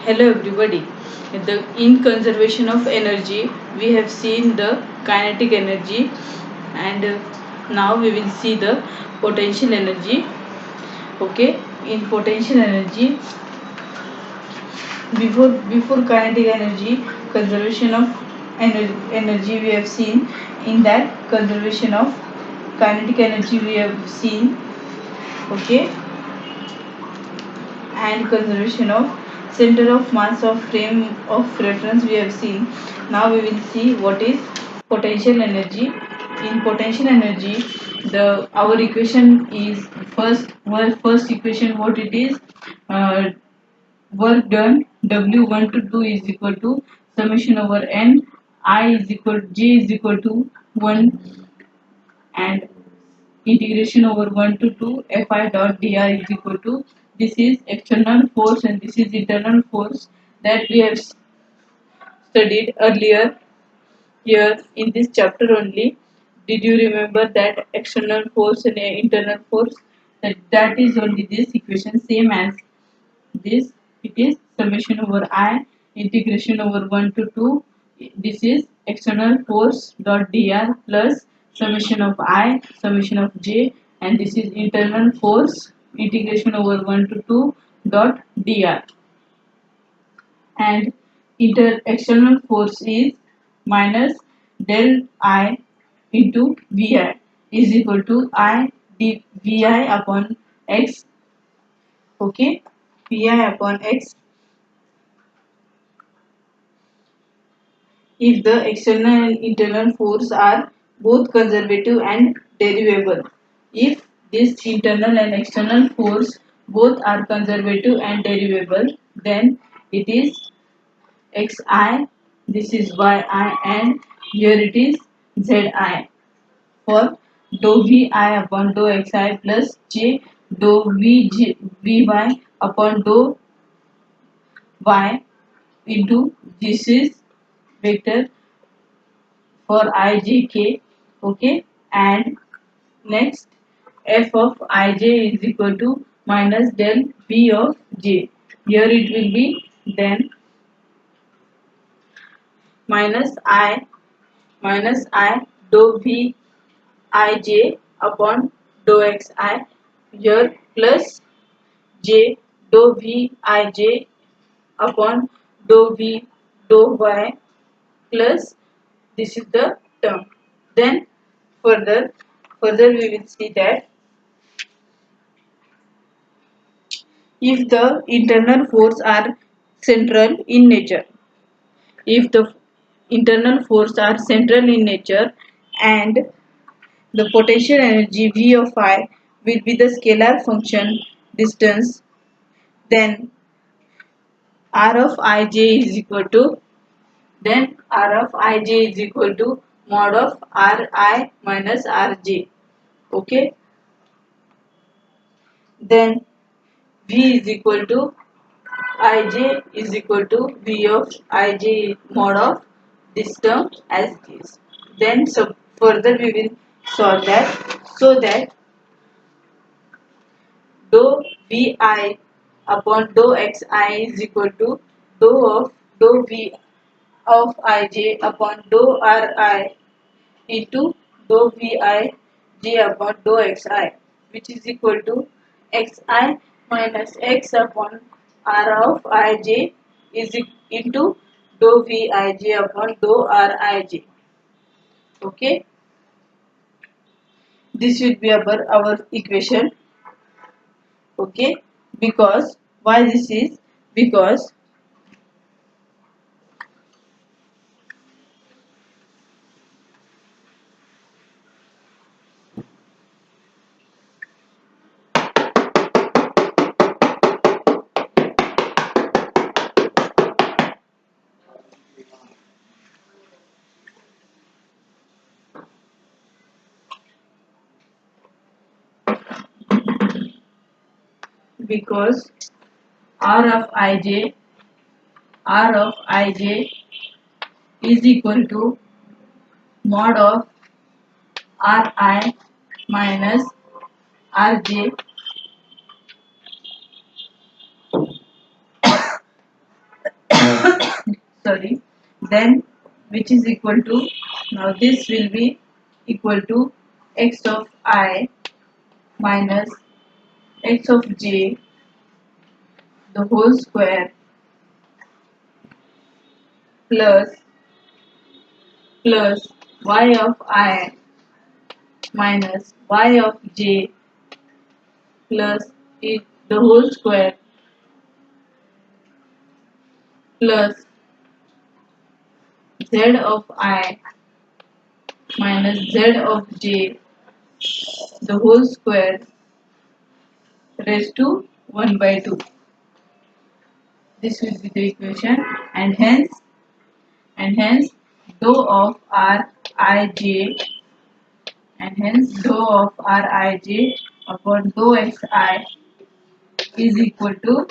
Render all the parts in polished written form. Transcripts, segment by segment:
Hello everybody. In conservation of energy, we have seen the kinetic energy and now we will see the potential energy. Okay, in potential energy, before kinetic energy, conservation of energy we have seen. In that conservation of kinetic energy we have seen. Okay, and conservation of center of mass of frame of reference we have seen. Now we will see what is potential energy. In potential energy, the our equation is first equation what it is. uh, Work done W1 to 2 is equal to summation over n. I is equal J is equal to 1 and integration over 1 to 2 Fi dot dr is equal to, this is external force and this is internal force that we have studied earlier here in this chapter only. Did you remember that external force and internal force? That is only this equation, same as this. It is summation over I integration over 1 to 2. This is external force dot dr plus summation of I summation of j, and this is internal force integration over 1 to 2 dot dr, and external force is minus del I into vi is equal to I vi upon x. Okay, vi upon x. If the external and internal force are both conservative and derivable. If this internal and external force both are conservative and derivable, then it is xi, this is yi, and here it is zi for dou vi upon dou xi plus j dou vy upon dou y into, this is vector for ijk. Okay, and next f of ij is equal to minus del v of j. Here it will be then minus I dou v ij upon dou xi, here plus j dou v ij upon dou v dou y plus, this is the term. Then further we will see that if the internal force are central in nature, if the internal force are central in nature and the potential energy V of I will be the scalar function distance, then R of ij is equal to, mod of Ri minus Rj. Okay, then V is equal to ij is equal to V of ij mod of this term as is. Then so further we will solve that, so that dou vi upon dou xi is equal to dou v of ij upon dou ri into dou vi j upon dou xi, which is equal to xi minus x upon r of ij is into dou vi j upon dou rij. Okay, this will be our equation. Okay, because why this is, because r of ij is equal to mod of ri minus rj sorry, then which is equal to, now this will be equal to x of I minus x of j the whole square plus y of I minus y of j plus it the whole square plus z of I minus z of j the whole square raised to 1 by 2. This will be the equation, and hence dou of Rij, and hence dou of Rij upon dou xi is equal to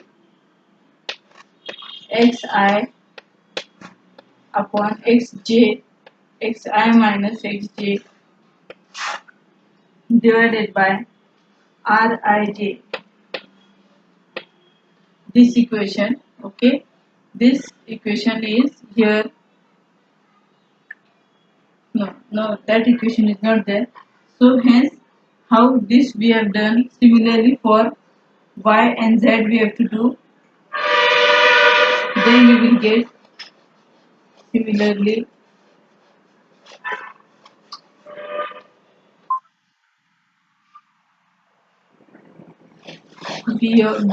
xi upon xj, xi minus xj divided by Rij. This equation, okay, this equation is here. No, that equation is not there. So hence, how this we have done, similarly for y and z we have to do. Then we will get similarly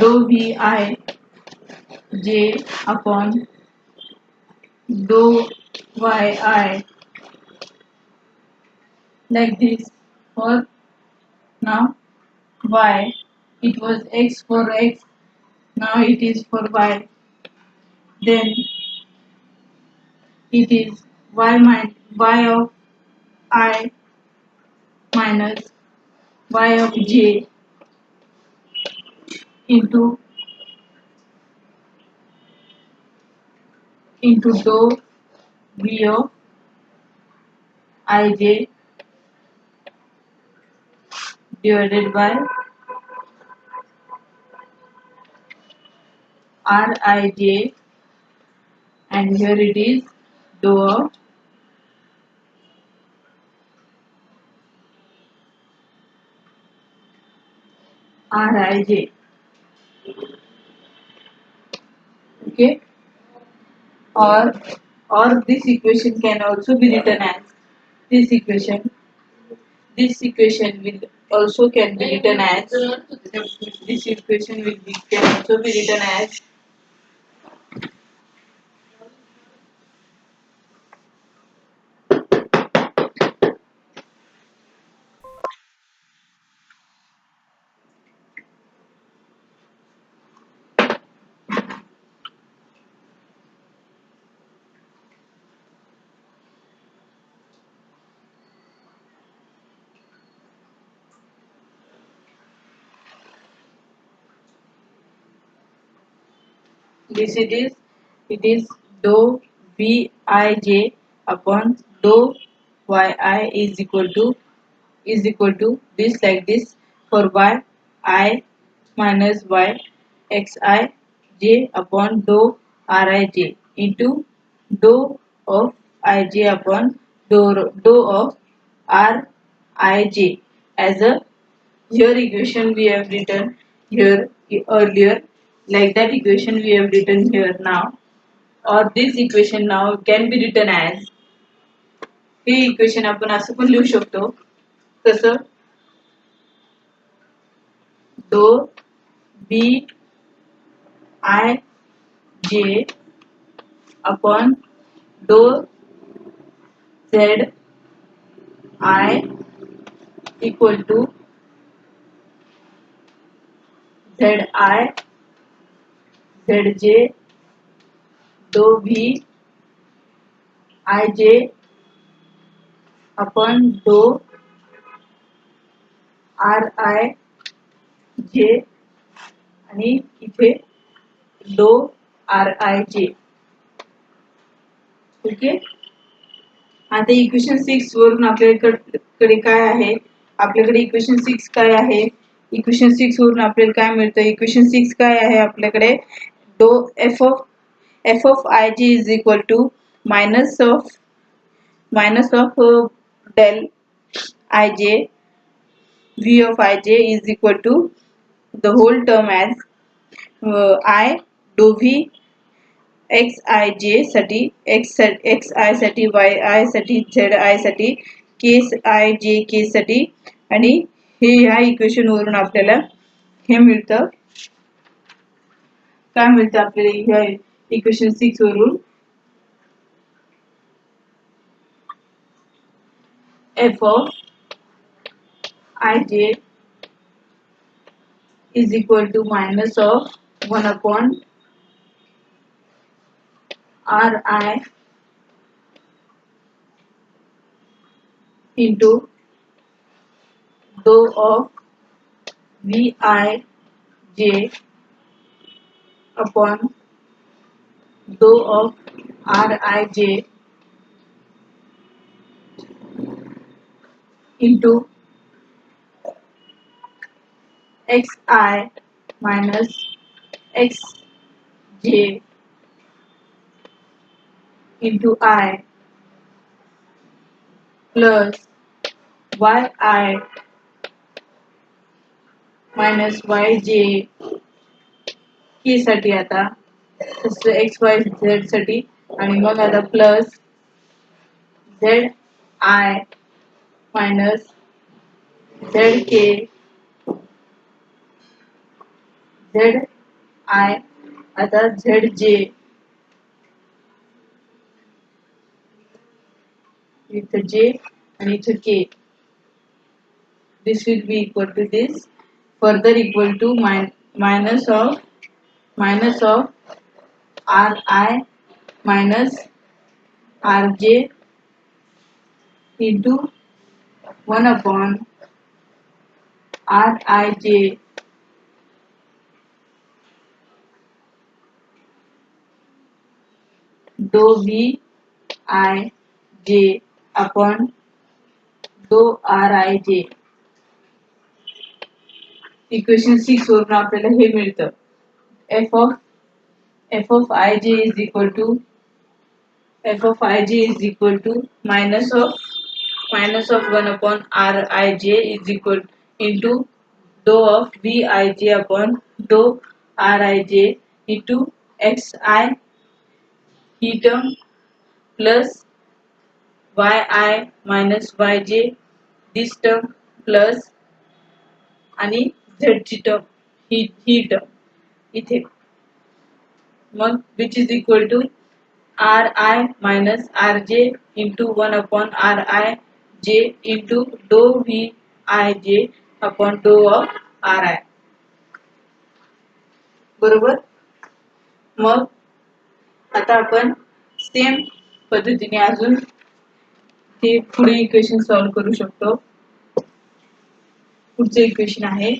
dou vi j upon dou yi, like this. For now y, it was x for x, now it is for y, then it is y of I minus y of j into dou v of ij divided by Rij, and here it is dou of Rij. Okay, or this equation can also be written as this equation. This equation will also can be written as this equation will be can also be written as this. It is dou Vij upon dou yi is equal to this, like this, for y I minus y xi j upon dou Rij into dou of ij upon dou of Rij, as a here equation we have written here earlier, like that equation we have written here now, or this equation now can be written as, हे equation आपण असं पण लिहू शकतो, कसं दो B I J upon दो Z I equal to Z I Z J दो भी आय जे अपॉन दो आर आय जे आणि इथे दो आर आय जे. ओके, आता इक्वेशन 6 वरून आपल्याकडे काय आहे, आपल्याकडे इक्वेशन 6 काय आहे, इक्वेशन 6 वरून आपल्याला काय मिळतं, इक्वेशन 6 काय आहे आपल्याकडे, दो F of f of ij is equal to minus of del ij. V of ij is equal to the whole term as I dou v xij साठी xi साठी yi साठी zi साठी k साठी आणि हे ह्या इक्वेशन वरून आपल्याला हे मिळतं. काय मिळतं आपल्याला ह्या इक्वेशन 6 वरून f of ij is equal to minus of 1 upon ri into dou of Vij upon dou of Rij into xi minus xj into I plus yi minus yj k साठी आता तसं x y z साठी आणि मग आता plus zi minus zk zi आता zj इथं j आणि इथं k. This will be equal to this. Further equal to minus of ri minus rj into 1 upon rij dou Vij upon dou Rij. Equation 6 वरून आपल्याला हे मिळतं. f of ij is equal to minus of 1 upon rij is equal into dou of Vij upon dou Rij into xi he term plus yi minus yj this term plus आणि z ची term ही term इथे मग which is equal to ri minus rj into 1 upon rij into dou Vij upon dou of ri. बरोबर. मग आता आपण same पद्धतीने अजून ते पुढे इक्वेशन सॉल्व करू शकतो. पुढचे इक्वेशन आहे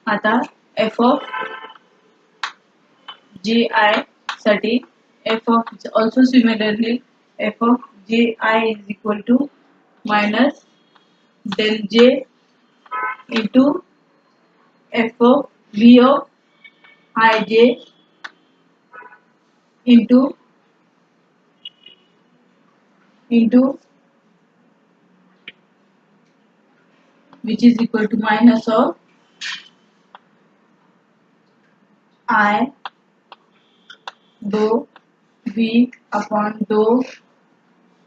आता f of ji साठी f of also similarly f of ji is equal to minus del j into f of v of ij into which is equal to minus of I dou v upon dou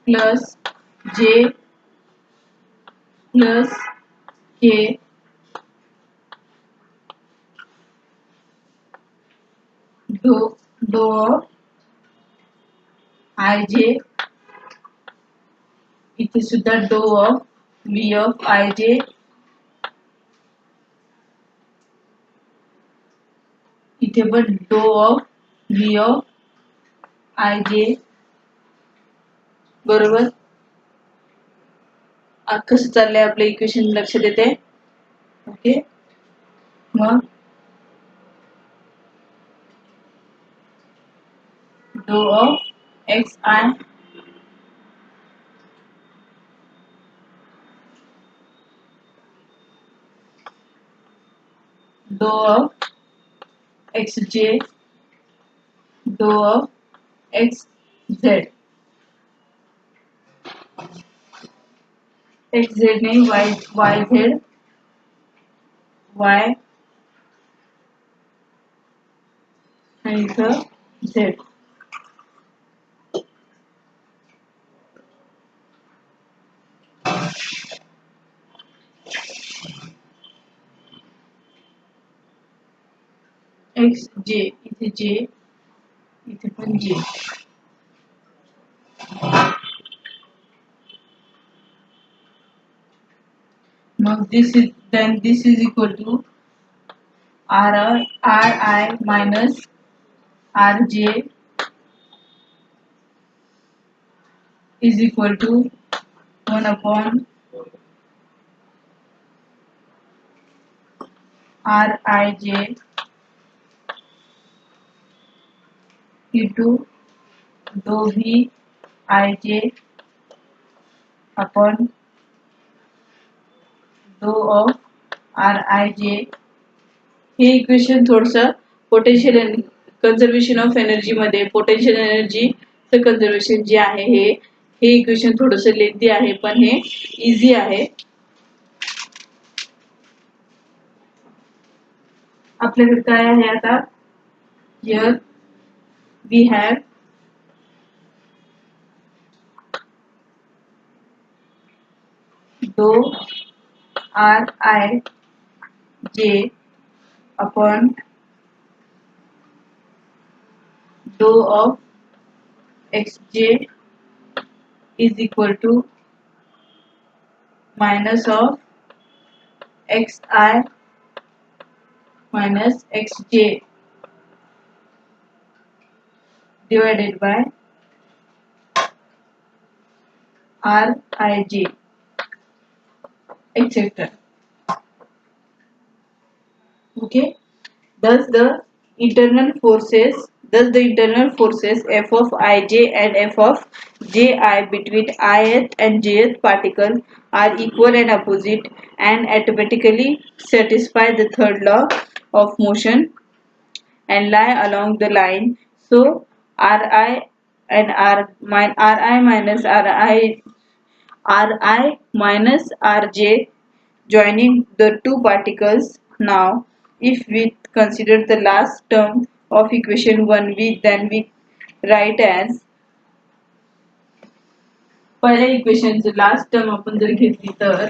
plus j plus k dou of ij, इथे सुद्धा dou of v of ij, इथे पण dou of v of ij, बरोबर. कसं चाललंय आपलं equation लक्षात येते. Okay, mug dou of xi dou of xj dou of xz, xz नाही yz, y आणि इथं z. xj, इथे j, इथे पण j. Mug this is equal to ri minus rj is equal to 1 upon rij into dou v ij upon dou of rij. हे equation थोडंसं potential conservation of energy मध्ये potential energy conservation जे आहे हे equation थोडंसं lengthy आहे, पण हे easy आहे. आपल्याकडे काय आहे आता, here we have dou rij upon dou of xj is equal to minus of xi minus xj divided by rij etc. Okay, thus the internal forces f of ij and f of ji between ith and jth particle are equal and opposite and automatically satisfy the third law of motion and lie along the line. So ri and ri minus rj joining the two particles. Now if we consider the last term of equation 1, we write as पहिल्या इक्वेशनची last term आपण जर घेतली तर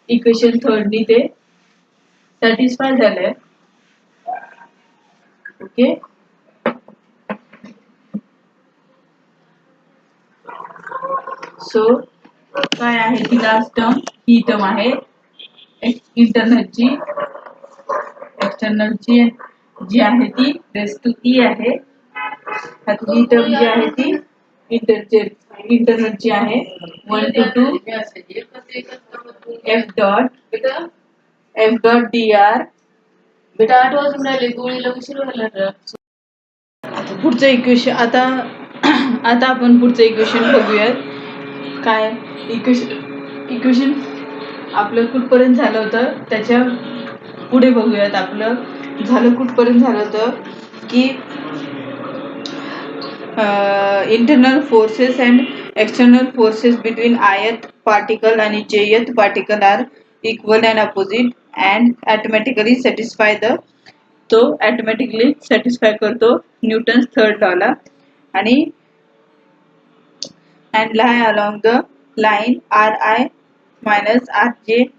equation 3 नी ते satisfy झालंय. Okay, सो काय आहे ती लास्ट टर्म, ही टर्म आहे इंटरनलची, एक्सटर्नलची जी आहे ती रेस टू ई आहे. आता ही टर्म जी आहे ती इंटरनलची आहे 1 to 2 f dot dr. बेटा 8 वाजून राहिले, गोळीला उशीर व्हायला. पुढचं इक्वेशन आता आपण पुढचं इक्वेशन बघूयात. काय इक्वेशन आपलं कुठपर्यंत झालं होतं त्याच्या पुढे बघूयात. आपलं झालं कुठपर्यंत झालं होतं की internal forces and external forces between ith particle and jth particle are equal and opposite and automatically satisfy the, तो automatically satisfy करतो न्यूटन्स थर्ड लॉ ला, आणि and lie along the line ri minus rj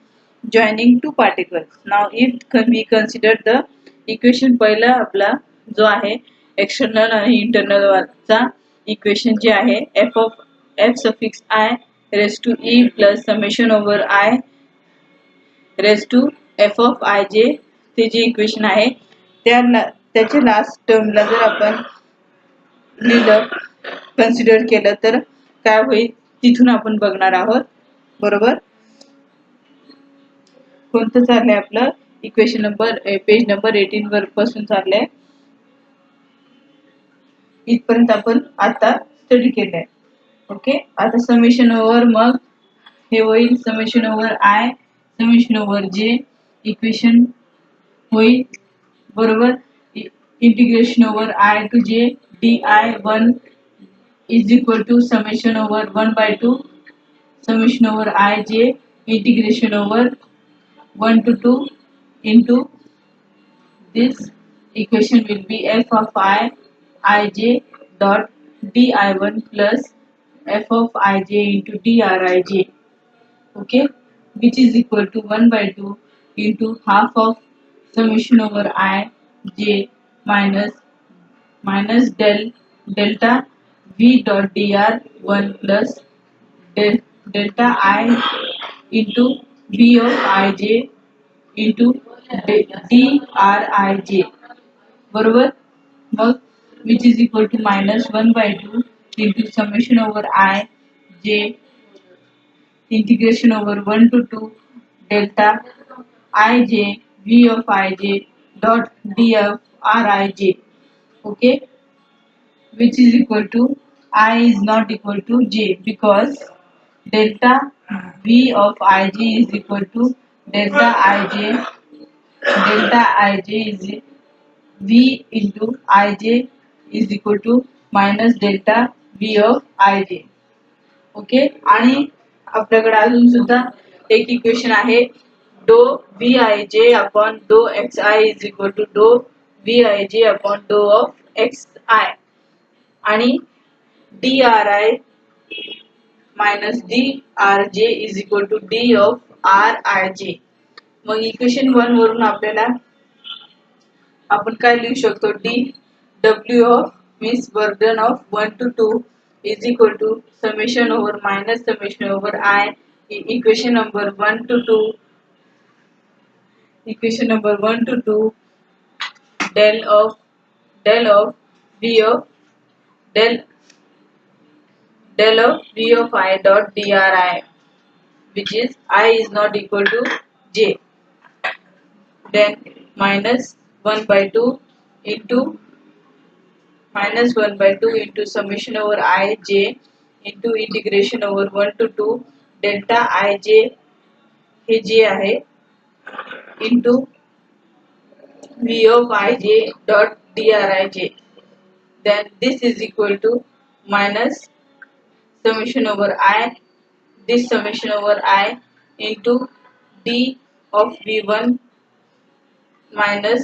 joining two particles. Now if we consider the equation पहिला आपला जो आहे external आणि internal चा equation जे आहे f suffix I raise to e plus summation over I raise to f of I जे ते जे इक्वेशन आहे त्याचे लास्ट टर्मला जर आपण लिहिलं कन्सिडर केलं तर काय होईल तिथून आपण बघणार आहोत. बरोबर. कोणतं चाललंय आपलं इक्वेशन नंबर पेज नंबर 18 वर पासून चाललंय. इथपर्यंत आपण आता स्टडी केलंय. ओके. आता समेशन ओव्हर मग हे होईल summation over I summation over J equation होईल. बरोबर. Integration over I to J di1 is equal to summation over 1/2 summation over ij integration over 1 to 2 into this equation will be f of ij dot di1 plus f of ij into drij. Okay, which is equal to 1/2 into half of summation over I j minus delta v dot dr 1 plus delta I into v of ij into drij. बरोबर. मग which is equal to minus 1/2 into summation over I j integration over 1 to 2 delta ij v of ij dot df rij. Okay, which is equal to I is not equal to j because delta v of ij is equal to delta ij is v into ij is equal to minus delta v of ij. Okay. आणि आपल्याकडे अजून सुद्धा एक equation आहे डो V I J upon डो X I is equal to डो V I J upon डो ऑफ एक्स आय आणि D R I minus D R J is equal to D of R I J. मग equation 1 वरून आपल्याला आपण काय लिहू शकतो D W of means burden of 1 to 2 is equal to summation over minus summation over I equation number 1 to 2 del of v of v of I dot dri which is I is not equal to j, then minus 1/2 into minus 1/2 into summation over I j into integration over 1 to 2 delta I j हे जे आहे into v of I j dot drij. Then this is equal to minus summation over I this summation over I into d of v1 minus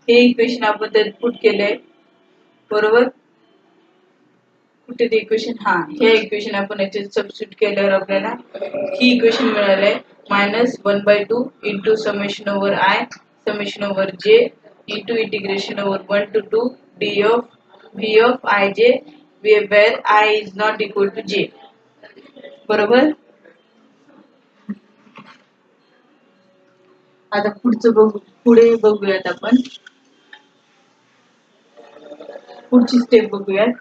हे equation आपण त्यात put केले. बरोबर. कुठे ते equation हे equation आपण याचे सबस्टिट्यूट केल्यावर आपल्याला ही इक्वेशन मिळाले minus 1/2 into summation over I summation over j into integration over 1 to 2 d of v of ij where I is not equal to j. बरोबर. आता पुढे बघूयात आपण पुढची स्टेप बघूयात.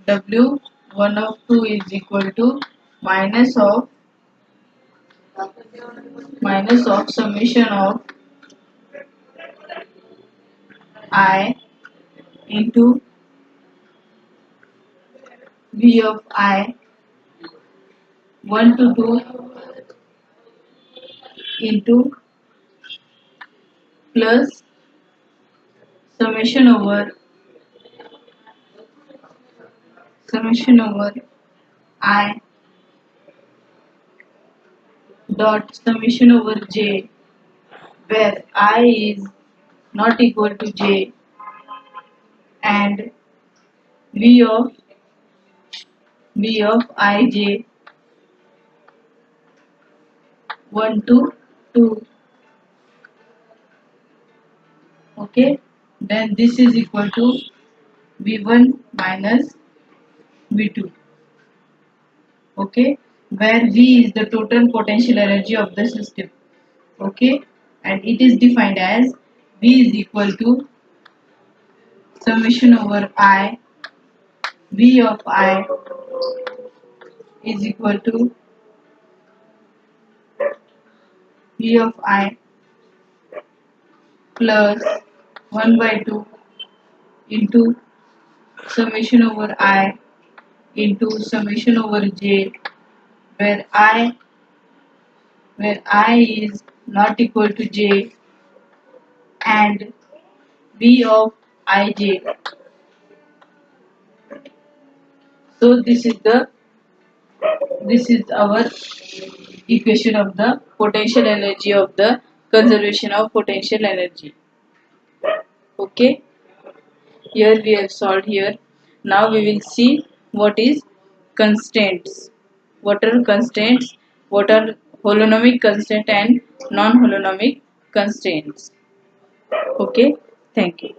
W1 of 2 is equal to minus of summation of I into v of I 1 to 2 into plus summation over I dot summation over j where I is not equal to j and v of V of ij 1 to 2. Okay, then this is equal to V1 minus V2. Okay, where V is the total potential energy of the system. Okay, and it is defined as V is equal to summation over I. V of I is equal to V of I plus 1 by 2 into summation over I into summation over j, where I is not equal to j, and V of ij. So this is our equation of the potential energy of the conservation of potential energy. Okay, here we have solved here. Now we will see what is constraints. What are constraints? What are holonomic constraint and non-holonomic constraints? Okay, thank you.